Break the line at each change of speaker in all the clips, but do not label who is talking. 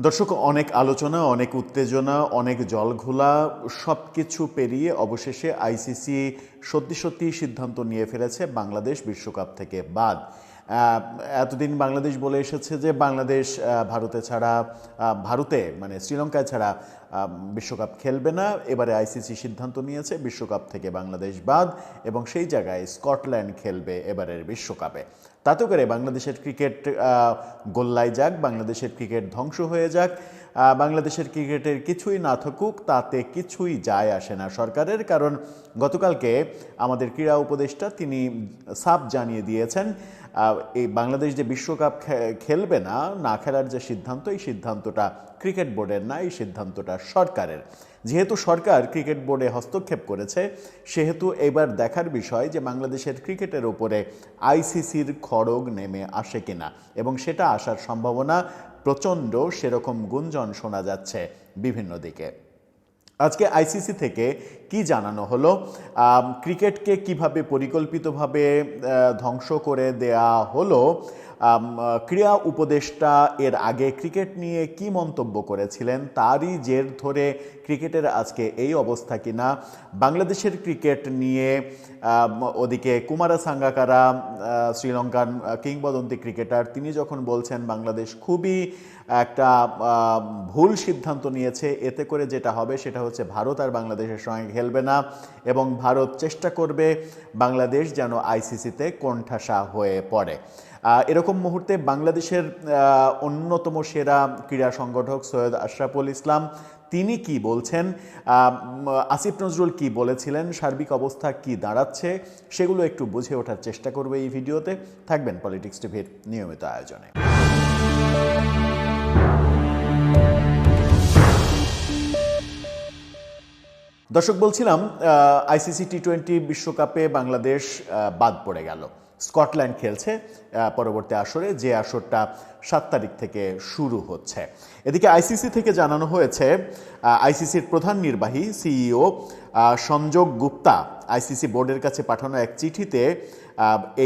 দর্শক, অনেক আলোচনা, অনেক উত্তেজনা, অনেক জলঘোলা সব কিছু পেরিয়ে অবশেষে আইসিসি সত্যি সত্যি সিদ্ধান্ত নিয়ে ফেলেছে বাংলাদেশ বিশ্বকাপ থেকে বাদ। এতদিন বাংলাদেশ বলে এসেছে যে বাংলাদেশ ভারতে মানে শ্রীলঙ্কায় ছাড়া বিশ্বকাপ খেলবে না। এবারে আইসিসি সিদ্ধান্ত নিয়েছে বিশ্বকাপ থেকে বাংলাদেশ বাদ এবং সেই জায়গায় স্কটল্যান্ড খেলবে এবারের বিশ্বকাপে। তাতে করে বাংলাদেশের ক্রিকেট গোল্লায় যাক, বাংলাদেশের ক্রিকেট ধ্বংস হয়ে যাক, বাংলাদেশের ক্রিকেটের কিছুই না থাকুক, তাতে কিছুই যায় আসে না সরকারের। কারণ গতকালকে আমাদের ক্রীড়া উপদেষ্টা তিনি সাফ জানিয়ে দিয়েছেন এই বাংলাদেশ যে বিশ্বকাপ খেলবে না, না খেলার যে সিদ্ধান্ত, এই সিদ্ধান্তটা ক্রিকেট বোর্ডের না, এই সিদ্ধান্তটা সরকারের। যেহেতু সরকার ক্রিকেট বোর্ডে হস্তক্ষেপ করেছে, সেহেতু এবার দেখার বিষয় যে বাংলাদেশের ক্রিকেটের উপরে আইসিসির খড়গ নেমে আসে কিনা, এবং সেটা আসার সম্ভাবনা প্রচণ্ড, সেরকম গুঞ্জন শোনা যাচ্ছে বিভিন্ন দিকে। আজকে আইসিসি থেকে কি জানানো হলো, ক্রিকেটকে কিভাবে পরিকল্পিতভাবে ধ্বংস করে দেয়া হলো, ক্রীড়া উপদেষ্টা এর আগে ক্রিকেট নিয়ে কি মন্তব্য করেছিলেন, তারই জের ধরে ক্রিকেটের আজকে এই অবস্থা কিনা, বাংলাদেশের ক্রিকেট নিয়ে ওদিকে কুমারা সাঙ্গাকারা শ্রীলঙ্কান কিংবদন্তি ক্রিকেটার, তিনি যখন বলছেন বাংলাদেশ খুবই একটা ভুল সিদ্ধান্ত নিয়েছে, এতে করে যেটা হবে সেটা হচ্ছে ভারত আর বাংলাদেশের সঙ্গে খেলবে না এবং ভারত চেষ্টা করবে বাংলাদেশ যেন আইসিসিতে কোণঠাসা হয়ে পড়ে। এরকম মুহূর্তে বাংলাদেশের অন্যতম সেরা ক্রীড়া সংগঠক সৈয়দ আশরাফুল ইসলাম তিনি কি বলছেন, আসিফ নজরুল কি বলেছিলেন, সার্বিক অবস্থা কি দাঁড়াচ্ছে, সেগুলো একটু বুঝে ওঠার চেষ্টা করবে এই ভিডিওতে। থাকবেন পলিটিক্স টিভির নিয়মিত আয়োজনে। দর্শক, বলছিলাম আইসিসি টি20 বিশ্বকাপে বাংলাদেশ বাদ পড়ে গেল। স্কটল্যান্ড খেলছে পরবর্তী আসরে, যে আসরটা 7 তারিখ থেকে শুরু হচ্ছে। এদিকে আইসিসি থেকে জানানো হয়েছে, আইসিসির প্রধান নির্বাহী সিইও সঞ্জোগ গুপ্তা আইসিসি বোর্ডের কাছে পাঠানো এক চিঠিতে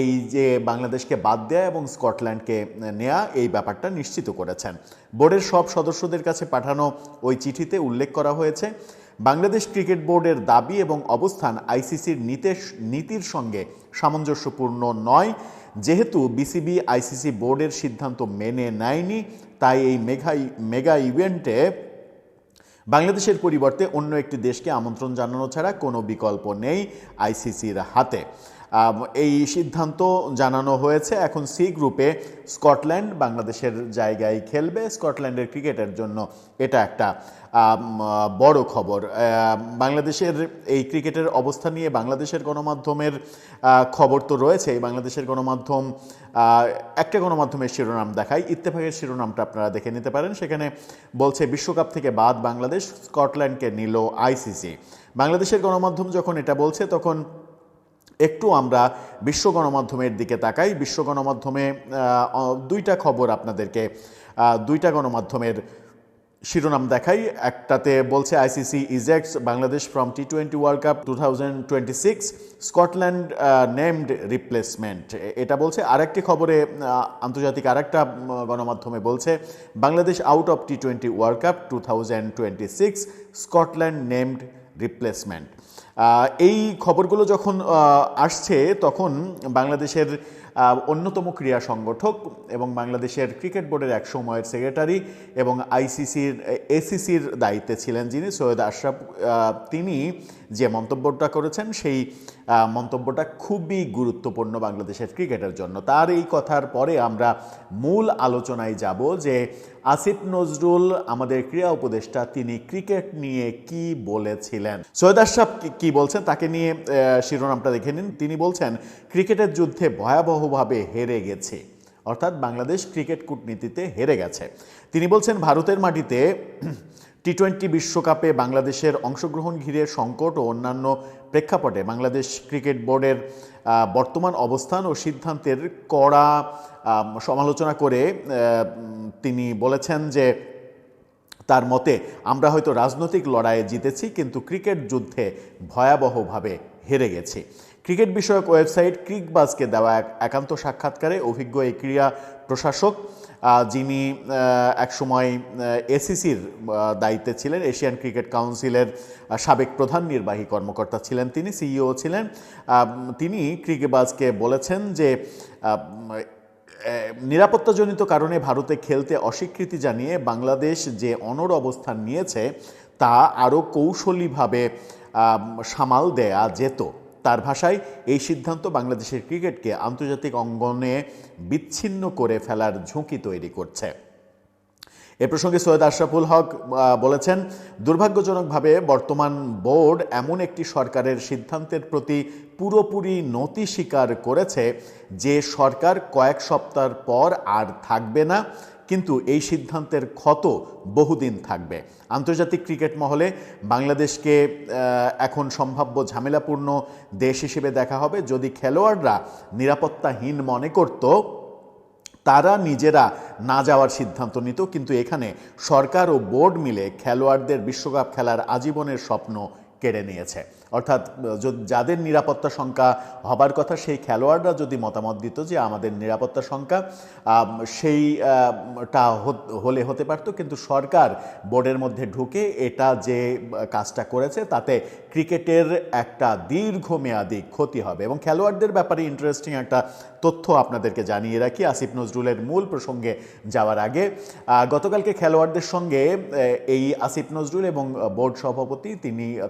এই যে বাংলাদেশকে বাদ দেয়া এবং স্কটল্যান্ডকে নেয়া, এই ব্যাপারটা নিশ্চিত করেছেন। বোর্ডের সব সদস্যদের কাছে পাঠানো ওই চিঠিতে উল্লেখ করা হয়েছে, বাংলাদেশ ক্রিকেট বোর্ডের দাবি এবং অবস্থান আইসিসির নীতির সঙ্গে সামঞ্জস্যপূর্ণ নয়। যেহেতু বিসিবি আইসিসি বোর্ডের সিদ্ধান্ত মেনে নেয়নি, তাই এই মেগা ইভেন্টে বাংলাদেশের পরিবর্তে অন্য একটি দেশকে আমন্ত্রণ জানানো ছাড়া কোনো বিকল্প নেই আইসিসির হাতে। এই সিদ্ধান্ত জানানো হয়েছে। এখন সি গ্রুপে স্কটল্যান্ড বাংলাদেশের জায়গায় খেলবে। স্কটল্যান্ডের ক্রিকেটের জন্য এটা একটা বড় খবর। বাংলাদেশের এই ক্রিকেটের অবস্থা নিয়ে বাংলাদেশের গণমাধ্যমের খবর তো রয়েছে। বাংলাদেশের গণমাধ্যম একটা গণমাধ্যমের শিরোনাম দেখায়, ইত্তেফাকের শিরোনামটা আপনারা দেখে নিতে পারেন। সেখানে বলছে বিশ্বকাপ থেকে বাদ বাংলাদেশ, স্কটল্যান্ডকে নিল আইসিসি। বাংলাদেশের গণমাধ্যম যখন এটা বলছে তখন একটু আমরা বিশ্ব গণমাধ্যমের দিকে তাকাই। বিশ্ব গণমাধ্যমে দুইটা খবর আপনাদেরকে, দুইটা গণমাধ্যমের শিরোনাম দেখাই। একটাতে বলছে আইসিসি ইজেক্টস বাংলাদেশ ফ্রম টি20 world cup 2026, Scotland named replacement, এটা বলছে। আরেকটি খবরে আন্তর্জাতিক আরেকটা গণমাধ্যমে বলছে বাংলাদেশ আউট অফ টি20 world cup 2026, Scotland named replacement. এই খবরগুলো যখন আসছে তখন বাংলাদেশের অন্যতম ক্রীড়া সংগঠক এবং বাংলাদেশের ক্রিকেট বোর্ডের এক সময়ের সেক্রেটারি এবং এসিসির দায়িত্বে ছিলেন যিনি, সৈয়দ আশরাফ, তিনি যে মন্তব্যটা করেছেন সেই মন্তব্যটা খুবই গুরুত্বপূর্ণ বাংলাদেশের ক্রিকেটের জন্য। তার এই কথার পরে আমরা মূল আলোচনায় যাব যে আসিফ নজরুল আমাদের ক্রীড়া উপদেষ্টা তিনি ক্রিকেট নিয়ে কি বলেছিলেন। সৈয়দ আশরাফ কি বলছেন তাকে নিয়ে শিরোনামটা দেখে নিন। তিনি বলছেন ক্রিকেটের যুদ্ধে ভয়াবহভাবে হেরে গেছে, অর্থাৎ বাংলাদেশ ক্রিকেট কূটনীতিতে হেরে গেছে। তিনি বলছেন ভারতের মাটিতে টি20 বিশ্বকাপে বাংলাদেশের অংশগ্রহণ ঘিরে সংকট ও অন্যান্য প্রেক্ষাপটে বাংলাদেশ ক্রিকেট বোর্ডের বর্তমান অবস্থান ও সিদ্ধান্তের কড়া সমালোচনা করে তিনি বলেছেন যে তার মতে আমরা হয়তো রাজনৈতিক লড়াইয়ে জিতেছি, কিন্তু ক্রিকেট যুদ্ধে ভয়াবহভাবে হেরে গেছি। ক্রিকেট বিষয়ক ওয়েবসাইট ক্রিকবাজকে দেওয়া একান্ত সাক্ষাৎকারে অভিজ্ঞ এই ক্রীড়া প্রশাসক যিনি একসময় এসিসির দায়িত্বে ছিলেন, এশিয়ান ক্রিকেট কাউন্সিলের সাবেক প্রধান নির্বাহী কর্মকর্তা ছিলেন, তিনি সিইও ছিলেন। তিনি ক্রিকেটবাজকে বলেছেন যে নিরাপত্তাজনিত কারণে ভারতে খেলতে অস্বীকৃতি জানিয়ে বাংলাদেশ যে অনড় অবস্থান নিয়েছে তা আরও কৌশলীভাবে সামাল দেয়া যেত। তার ভাষায়, এই সিদ্ধান্ত বাংলাদেশের ক্রিকেটকে আন্তর্জাতিক অঙ্গনে বিচ্ছিন্ন করে ফেলার ঝুঁকি তৈরি করছে। এ প্রসঙ্গে সৈয়দ আশরাফুল হক বলেছেন, দুর্ভাগ্যজনকভাবে বর্তমান বোর্ড এমন একটি সরকারের সিদ্ধান্তের প্রতি পুরোপুরি নতি স্বীকার করেছে যে সরকার কয়েক সপ্তাহ পর আর থাকবে না, কিন্তু এই সিদ্ধান্তের ক্ষত বহুদিন থাকবে। আন্তর্জাতিক ক্রিকেট মহলে বাংলাদেশকে এখন সম্ভাব্য ঝামেলাপূর্ণ দেশ হিসেবে দেখা হবে যদি খেলোয়াড়রা নিরাপত্তাহীন মনে করত তারা নিজেরা না যাওয়ার সিদ্ধান্ত নিত, কিন্তু এখানে সরকার ও বোর্ড মিলে খেলোয়াড়দের বিশ্বকাপ খেলার আজীবনের স্বপ্ন কেড়ে নিয়েছে। অর্থাৎ যাদের নিরাপত্তা শঙ্কা হবার কথা সেই খেলোয়াড়রা যদি মতামত দিত যে আমাদের নিরাপত্তা শঙ্কা, সেইটা হলে হতে পারত, কিন্তু সরকার বোর্ডের মধ্যে ঢুকে এটা যে কাজটা করেছে তাতে ক্রিকেটের একটা দীর্ঘমেয়াদী ক্ষতি হবে। এবং খেলোয়াড়দের ব্যাপারে ইন্টারেস্টিং একটা তথ্য আপনাদেরকে জানিয়ে রাখি আসিফ নজরুলের মূল প্রসঙ্গে যাওয়ার আগে। গতকালকে খেলোয়াড়দের সঙ্গে এই আসিফ নজরুল এবং বোর্ড সভাপতি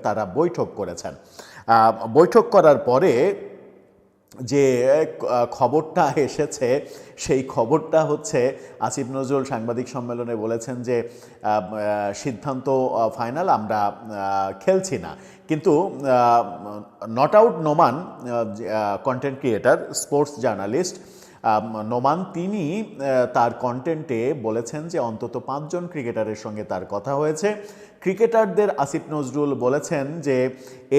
তারা বৈঠক করেছেন। বৈঠক করার পরে যে খবরটা এসেছে সেই খবরটা হচ্ছে, আসিফ নজরুল সাংবাদিক সম্মেলনে বলেছেন যে সিদ্ধান্ত ফাইনাল, আমরা খেলছি না। কিন্তু not out Noman, content creator, sports journalist Noman, তিনি তার কন্টেন্টে বলেছেন যে অন্তত 5 জন ক্রিকেটারের সঙ্গে তার কথা হয়েছে। ক্রিকেটারদের আসিফ নজরুল বলেছেন যে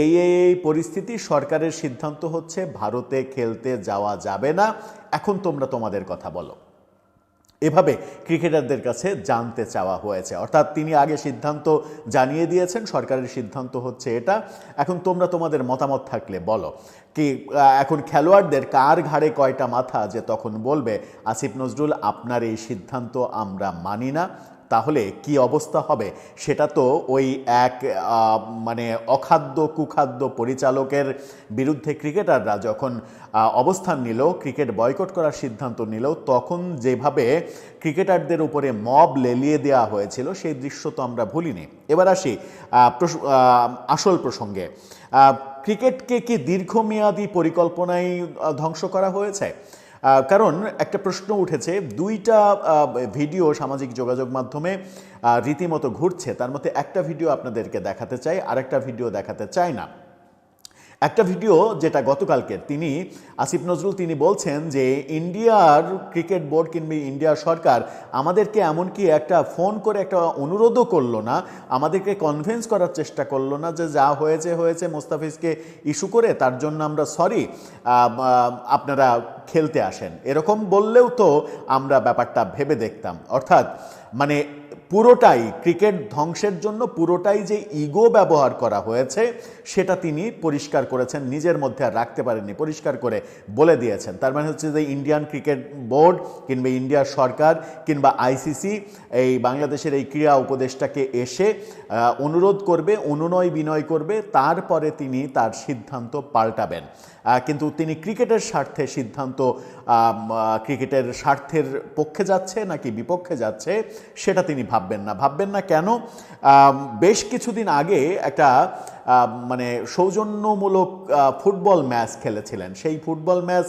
এই পরিস্থিতি, সরকারের সিদ্ধান্ত হচ্ছে ভারতে খেলতে যাওয়া যাবে না, এখন তোমরা তোমাদের কথা বলো। এভাবে ক্রিকেটারদের কাছে জানতে চাওয়া হয়েছে। অর্থাৎ তিনি আগে সিদ্ধান্ত জানিয়ে দিয়েছেন, সরকারের সিদ্ধান্ত হচ্ছে এটা, এখন তোমরা তোমাদের মতামত থাকলে বলো। কি এখন খেলোয়াড়দের কার ঘাড়ে কয়টা মাথা যে তখন বলবে আসিফ নজরুল আপনার এই সিদ্ধান্ত আমরা মানি না, তাহলে কি অবস্থা হবে সেটা তো ওই এক মানে অখাদ্য কুখাদ্য পরিচালকের বিরুদ্ধে ক্রিকেটাররা যখন অবস্থান নিল, ক্রিকেট বয়কট করার সিদ্ধান্ত নিল, তখন যেভাবে ক্রিকেটারদের উপরে মব লেলিয়ে দেওয়া হয়েছিল সেই দৃশ্য তো আমরা ভুলিনি। এবার আসি আসল প্রসঙ্গে। ক্রিকেটকে কি দীর্ঘমেয়াদী পরিকল্পনায় ধ্বংস করা হয়েছে? কারণ একটা প্রশ্ন উঠেছে, 2টা ভিডিও সামাজিক যোগাযোগ মাধ্যমে রীতিমতো ঘুরছে, তার মধ্যে একটা ভিডিও আপনাদেরকে দেখাতে চাই, আরেকটা ভিডিও দেখাতে চাই না। একটা ভিডিও যেটা গতকালকের, আসিফ নজরুল তিনি বলছেন যে ইন্ডিয়ার ক্রিকেট বোর্ড কিংবা ইন্ডিয়ার সরকার আমাদেরকে এমনকি একটা ফোন করে একটা অনুরোধও করলো না, আমাদেরকে কনভিন্স করার চেষ্টা করলো না যে যা হয়েছে হয়েছে, মোস্তাফিজকে ইস্যু করে তার জন্য আমরা সরি, আপনারা খেলতে আসেন, এরকম বললেও তো আমরা ব্যাপারটা ভেবে দেখতাম। অর্থাৎ মানে পুরোটাই ক্রিকেট ধ্বংসের জন্য পুরোটাই যে ইগো ব্যবহার করা হয়েছে সেটা তিনি পরিষ্কার করেছেন, নিজের মধ্যে আর রাখতে পারেননি, পরিষ্কার করে বলে দিয়েছেন। তার মানে হচ্ছে যে ইন্ডিয়ান ক্রিকেট বোর্ড কিংবা ইন্ডিয়ার সরকার কিংবা আইসিসি এই বাংলাদেশের এই ক্রীড়া উপদেষ্টাকে এসে অনুরোধ করবে, অনুনয় বিনয় করবে, তারপরে তিনি তার সিদ্ধান্ত পাল্টাবেন। কিন্তু তিনি ক্রিকেটের স্বার্থে সিদ্ধান্ত, ক্রিকেটের স্বার্থের পক্ষে যাচ্ছে নাকি বিপক্ষে যাচ্ছে সেটা তিনি ভাববেন না। কেন? বেশ কিছুদিন আগে একটা মানে সৌজন্যমূলক ফুটবল ম্যাচ খেলেছিলেন। সেই ফুটবল ম্যাচ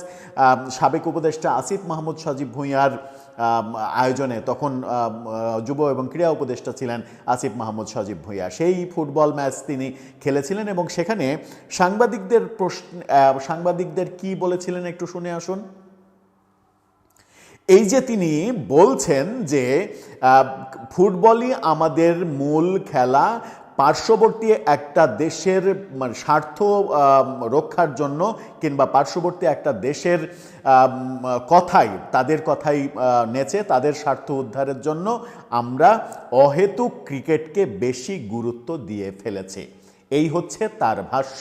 সাবেক উপদেষ্টা আসিফ মাহমুদ সজীব ভুঁইয়ার আয়োজনে, তখন যুব এবং ক্রীড়া উপদেষ্টা ছিলেন আসিফ মাহমুদ সজীব ভুঁইয়া। সেই ফুটবল ম্যাচ তিনি খেলেছিলেন এবং সেখানে সাংবাদিকদের কি বলেছিলেন একটু শুনে আসুন। এই যে তিনি বলছেন যে ফুটবলই আমাদের মূল খেলা, পার্শ্ববর্তী একটা দেশের স্বার্থ রক্ষার জন্য কিংবা পার্শ্ববর্তী একটা দেশের তাদের কথাই নেচে তাদের স্বার্থ উদ্ধারের জন্য আমরা অহেতুক ক্রিকেটকে বেশি গুরুত্ব দিয়ে ফেলেছি। এই হচ্ছে তার ভাষ্য।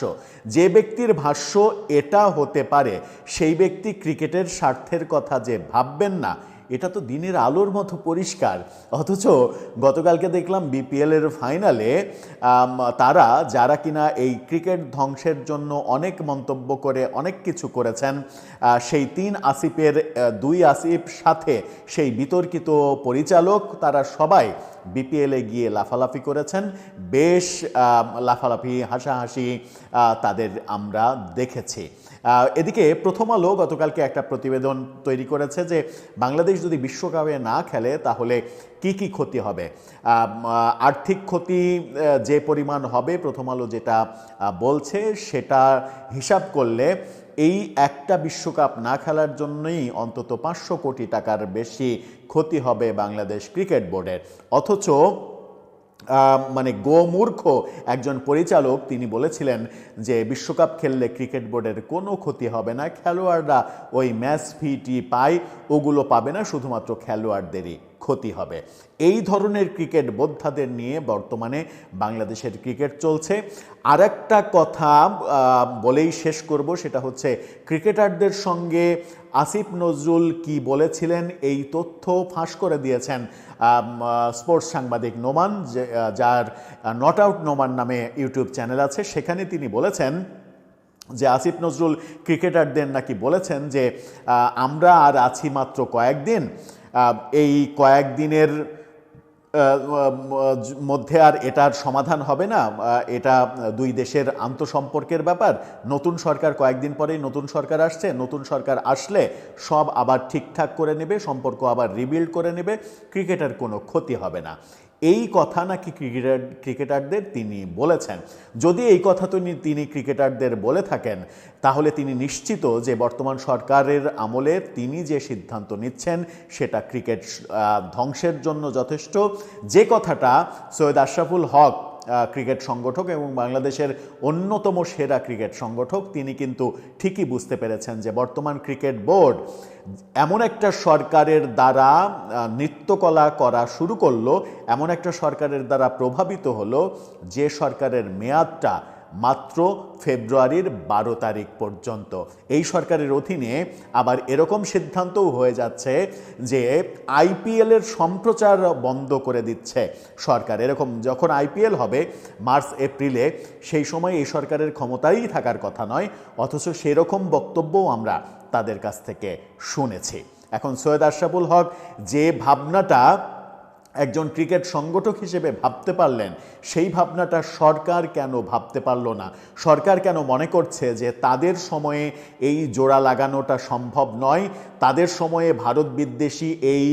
যে ব্যক্তির ভাষ্য এটা হতে পারে সেই ব্যক্তি ক্রিকেটের স্বার্থের কথা যে ভাববেন না, এটা তো দিনের আলোর মতো পরিষ্কার। অথচ গতকালকে দেখলাম বিপিএলের ফাইনালে তারা যারা কিনা এই ক্রিকেট ধ্বংসের জন্য অনেক মন্তব্য করে অনেক কিছু করেছেন, সেই 3 আসিফের 2 আসিফ সাথে সেই বিতর্কিত পরিচালক, তারা সবাই বিপিএলে গিয়ে লাফালাফি করেছেন। বেশ লাফালাফি হাসাহাসি তাদের আমরা দেখেছি। এদিকে প্রথম আলো গতকালকে একটা প্রতিবেদন তৈরি করেছে যে বাংলাদেশ যদি বিশ্বকাপে না খেলে তাহলে কি কি ক্ষতি হবে। আর্থিক ক্ষতি যে পরিমাণ হবে, প্রথম আলো যেটা বলছে সেটা হিসাব করলে এই একটা বিশ্বকাপ না খেলার জন্যই অন্তত 500 কোটি টাকার বেশি ক্ষতি হবে বাংলাদেশ ক্রিকেট বোর্ডের। অথচ মানে গোমূর্খ একজন পরিচালক তিনি বলেছিলেন যে বিশ্বকাপ খেললে ক্রিকেট বোর্ডের কোনো ক্ষতি হবে না, খেলোয়াড়রা ওই ম্যাচ ফিটি পায়, ওগুলো পাবে না, শুধুমাত্র খেলোয়াড়দেরই ক্ষতি হবে। এই ধরনের ক্রিকেট বোদ্ধাদের নিয়ে বর্তমানে বাংলাদেশের ক্রিকেট চলছে। আর একটা কথা বলেই শেষ করব, সেটা হচ্ছে ক্রিকেটারদের সঙ্গে আসিফ নজরুল কি বলেছিলেন এই তথ্য ফাঁস করে দিয়েছেন স্পোর্টস সাংবাদিক নোমান, যার নট আউট নোমান নামে ইউটিউব চ্যানেল আছে। সেখানে তিনি বলেছেন যে আসিফ নজরুল ক্রিকেটারদের নাকি বলেছেন যে আমরা আর আছি মাত্র কয়েকদিন, এই কয়েকদিনের মধ্যে আর এটার সমাধান হবে না, এটা দুই দেশের আন্তঃসম্পর্কের ব্যাপার। নতুন সরকার কয়েকদিন পরেই নতুন সরকার আসছে, নতুন সরকার আসলে সব আবার ঠিকঠাক করে নেবে, সম্পর্ক আবার রিবিল্ড করে নেবে, ক্রিকেটের কোনো ক্ষতি হবে না। এই কথা নাকি ক্রিকেটারদের তিনি বলেছেন। যদি এই কথা তিনি ক্রিকেটারদের বলে থাকেন তাহলে তিনি নিশ্চিত যে বর্তমান সরকারের আমলে তিনি যে সিদ্ধান্ত নিচ্ছেন সেটা ক্রিকেট ধ্বংসের জন্য যথেষ্ট। যে কথাটা সৈয়দ আশরাফুল হক, ক্রিকেট সংগঠক এবং বাংলাদেশের অন্যতম সেরা ক্রিকেট সংগঠক, তিনি কিন্তু ঠিকই বুঝতে পেরেছেন যে বর্তমান ক্রিকেট বোর্ড এমন একটা সরকারের দ্বারা নৃত্যকলা করা শুরু করলো, এমন একটা সরকারের দ্বারা প্রভাবিত হলো যে সরকারের মেয়াদটা মাত্র ফেব্রুয়ারির 12 তারিখ পর্যন্ত। এই সরকারের অধীনে আবার এরকম সিদ্ধান্তও হয়ে যাচ্ছে যে আইপিএলের সম্প্রচার বন্ধ করে দিচ্ছে সরকার। এরকম যখন আইপিএল হবে মার্চ এপ্রিলে, সেই সময় এই সরকারের ক্ষমতাই থাকার কথা নয়, অথচ সেরকম বক্তব্যও আমরা তাদের কাছ থেকে শুনেছি। এখন সৈয়দ আশরাফুল হক যে ভাবনাটা একজন ক্রিকেট সংগঠক হিসেবে ভাবতে পারলেন, সেই ভাবনাটা সরকার কেন ভাবতে পারল না? সরকার কেন মনে করছে যে তাদের সময়ে এই জোড়া লাগানোটা সম্ভব নয়, তাদের সময়ে ভারত বিদ্বেষী এই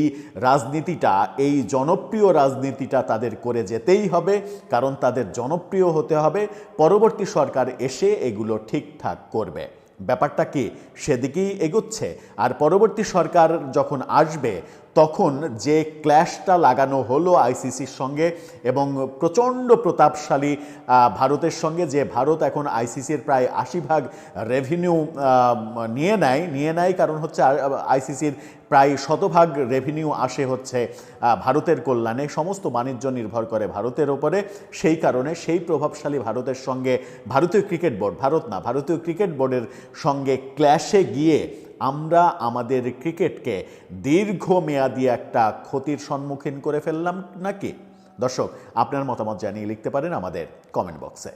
রাজনীতিটা, এই জনপ্রিয় রাজনীতিটা তাদের করে যেতেই হবে, কারণ তাদের জনপ্রিয় হতে হবে, পরবর্তী সরকার এসে এগুলো ঠিকঠাক করবে। ব্যাপারটা কি সেদিকেই এগোচ্ছে। আর পরবর্তী সরকার যখন আসবে তখন যে ক্ল্যাশটা লাগানো হলো আইসিসির সঙ্গে এবং প্রচণ্ড প্রতাপশালী ভারতের সঙ্গে, যে ভারত এখন আইসিসির প্রায় 80% রেভিনিউ নিয়ে নেয়, কারণ হচ্ছে আইসিসির প্রায় 100% রেভিনিউ আসে হচ্ছে ভারতের কল্যাণে, সমস্ত বাণিজ্য নির্ভর করে ভারতের ওপরে। সেই কারণে সেই প্রভাবশালী ভারতের সঙ্গে ভারতীয় ক্রিকেট বোর্ড, ভারতীয় ক্রিকেট বোর্ডের সঙ্গে ক্ল্যাশে গিয়ে আমরা আমাদের ক্রিকেটকে দীর্ঘমেয়াদী একটা ক্ষতির সম্মুখীন করে ফেললাম নাকি? দর্শক, আপনার মতামত জানিয়ে লিখতে পারেন আমাদের কমেন্ট বক্সে।